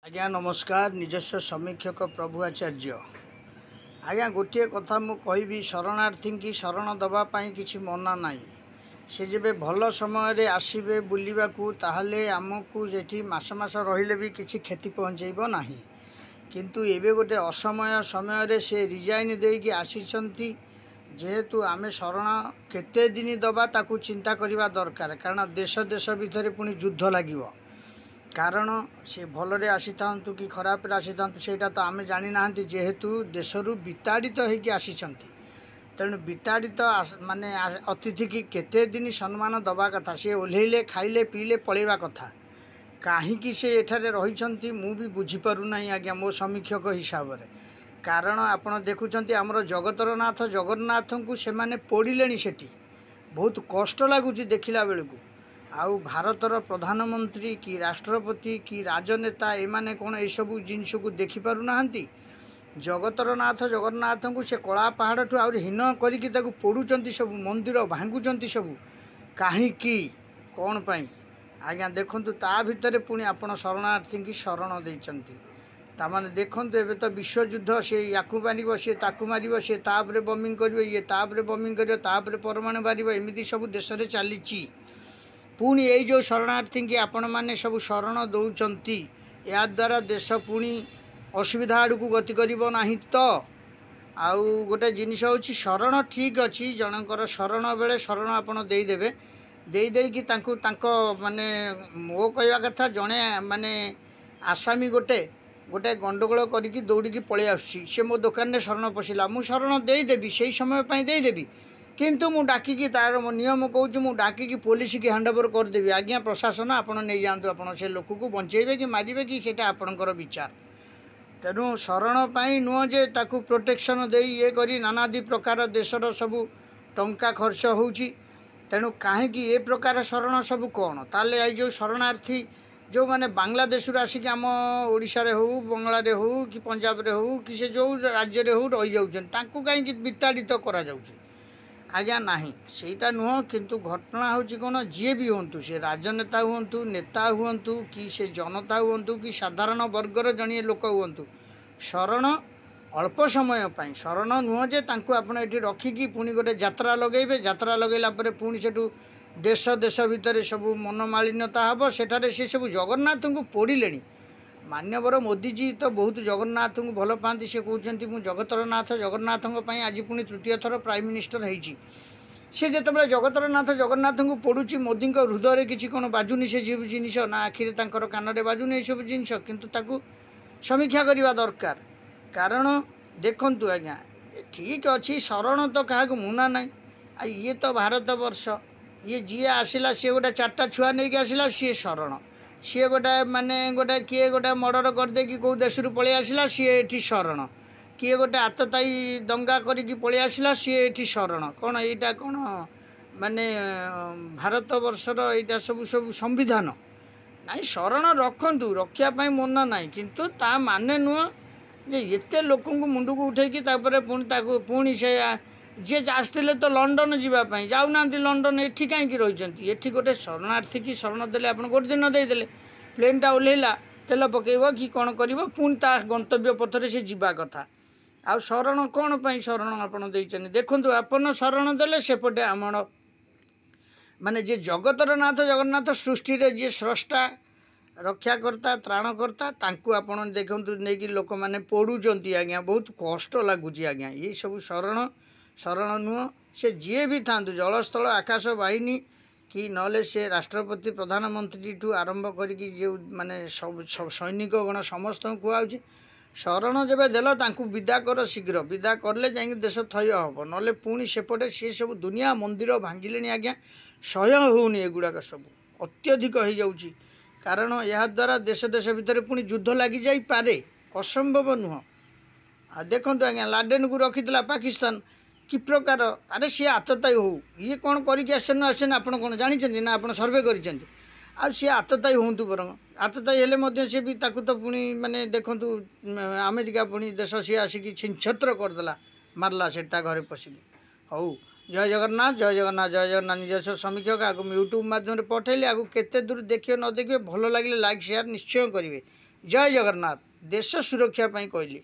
आज्ञा नमस्कार। निजस्व समीक्षक प्रभु आचार्य। आज्ञा गोटे कथा मु कहि शरणार्थी की शरण दवापाई किसी मना नाई। से जब भल समय आसबे बुलवा ताहले आमको जेठी मास मास रहिले भी किसी क्षति पहुँचेब ना। किंतु एबे गोटे असमय समय से रिजाइन देकी आसीचंती जेहेतु आमे शरण केते दिन दबा ताकू चिंता करवा दरकार। कारण देश देश भितर पुणी युद्ध लगिव। कारण से भलरे आसी था कि खराब आसी था सेटा तो आमे जानी ना जेहेतु देशरू विताड़ित होगी आसी। तेणु विताड़ित माने अतिथि की केते दिन सम्मान दबा कथा। सी ओह्लैले खाइले पीले पलैवा कथा। कहीं से एठारे रही मु भी बुझीपारूना आज्ञा मो समीक्षक हिसाब से। कारण आपड़ देखुं आमर जगतर नाथ जगन्नाथ को से मैंने पोड़े से बहुत कष्ट लगुच देखला बेलू। आउ भारतर प्रधानमंत्री कि राष्ट्रपति कि राजनेता एमाने कौन यू जिनस को देखिपार ना। जगतर नाथ जगन्नाथ को से कला पहाड़ ठू आहुरी हीन करी पोड़ुंट सब मंदिर भांगुंट सब कहीं कौन पाई आज्ञा देखूँ ता भितर पुणी आपण शरणार्थी की शरण देते ताने देखूँ एवं तो विश्वयुद्ध सी या मार सी ताकू मार सी तापर बमिंग कर ये तापर बमिंग कर परमाणु मार एमती सब देश में चली। पुणी ये जो शरणार्थी की आपण मैंने सब शरण दौरान या द्वारा देश पुणी असुविधा आड़ को गति करना तो आउ गोटे जिनस हूँ शरण ठीक अच्छी जनकर शरण बेले शरण आपड़ देदेवे देदेकी माने मो कहवा कथा जड़े माने आसामी गोटे गोटे गंडगोल करके दौड़ी पलि आस मो दुकान में शरण पशिला मु शरण देदेवी से समय देदेवी। किंतु मु डाकिकी तार मो नियम कहूँ मु डाकिकी पुलिस की हैंडओवर करदेवी। आज्ञा प्रशासन आपड़ नहीं जातु आप लोक को बचेबे कि मारे कि सेटा आपणकर विचार। तेणु शरण पाई नुह जे ताकू प्रोटेक्शन दे ये करी नानादि प्रकार देशर सबू टंका खर्च होउची। तेणु कहीं ए प्रकार शरण सब कौन ताले आई जो शरणार्थी जो माने बांग्लादेश आसिक आम ओडिशा हो बंगलारे हो कि पंजाब रे हो कि से जो राज्य रे हो रही जाऊँ कहीं विताड़ित करा जाउची। आज्ञा नहीं सेटा नुह किंतु घटना हूँ कौन जी भी हूँ से राजनेता हूँ नेता हूँ कि से जनता हूँ कि साधारण वर्गर जड़े लोक हूँ शरण अल्प समय पाई शरण नुह जे आपड़ ये रखिकी पुणी गोटे यात्रा लगे यात्रा लगेला पुणी से देश देश भितर सब मनमालिन्यता हम सेठारे से सब जगन्नाथ को पोड़े। मान्यवर मोदीजी तो बहुत जगन्नाथ को भल पाती सी कहते मुझे जगतर नाथ जगन्नाथ आज पुणी तृतीय थर प्राइम मिनिस्टर होती सी जो जगतर नाथ जगन्नाथ को पड़ुची मोदी हृदय किसी कौन बाजुनी से सब जिनस ना आखिरी कान में बाजुनी सब जिनस किंतु ताकू समीक्षा करवा दरकार। कारण देखूँ आज्ञा ठीक अच्छी शरण तो क्या मुना ना ये तो भारत वर्ष ये जी आसला सी गोटे 4टा छुआ नहीं आसला सी शरण सी गोटे माने गोटे किए गोटे मर्डर करदे कि कौ देश पलि आसला सी ये शरण किए गोटे आतताई दंगा करी पलि आसला सी ये शरण कौन यहाँ कौन माने भारत वर्षर यहाँ सब सब संविधान नाई शरण रखु रखापी मना ना किंतु ता माने नुह जे एते लोक मुंड को उठेकी पुणी से जी आसते तो लंडन जावाई जाऊना लंडन एठी कहीं रही एठी गोटे शरणार्थी की शरण देले आप गोटे दिन देदेले प्लेनटा ओह्लैला तेल पकेब कि कौन कर पुणी ता गंतव्य पथरे से जीवा कथा आ शरण कौन पाई शरण आपड़ देखूँ आपन शरण देले सेपटे आमर माने जे जगतर नाथ जगन्नाथ सृष्टि रे जे स्रष्टा रक्षाकर्ता त्राणकर्ता तांकू आपड़ देखूँ नहीं कि लोक मैंने पड़ुंट आज्ञा बहुत कष्ट लगुच आज्ञा ये सब शरण शरण नुह से जी भी था जलस्थल आकाश बाहिनी कि नले से राष्ट्रपति प्रधानमंत्री ठू आरंभ करी जो माने सब सैनिक गण समस्त कहुच्छे शरण जब देल तांकू विदा कर शीघ्र विदा करले जाइए देश थय हम नले पुणी सेपटे सी सब दुनिया मंदिर भांगिले आज्ञा सह्य होनी एगुड़ाक सब अत्यधिक हो जाऊँगी। कारण या द्वारा देश देश भितर पुणी युद्ध लगी जाई पारे असंभव नुह। आ देखूँ आज्ञा लाडेन को रखीला पाकिस्तान कि प्रकार अरे सी आतताई हो ये कौन करके आसन आसन आप जानी ना आप सर्वे कर सी आतताई हूँ बर आतताई हेले सी भी ताकू तो पुणी माने देखूँ अमेरिका पुणी देश सी आसिक छिछत्र करदेला मारला से घरे पशिकी हौ जय जगन्नाथ जय जगन्नाथ जय जगन्नाथ निजस्व समीक्षक आगे यूट्यूब माध्यम पठेली आगे केते दूर देखिए न देखिए भल लगे लाइक शेयर निश्चय करेंगे। जय जगन्नाथ। देश सुरक्षा कहली।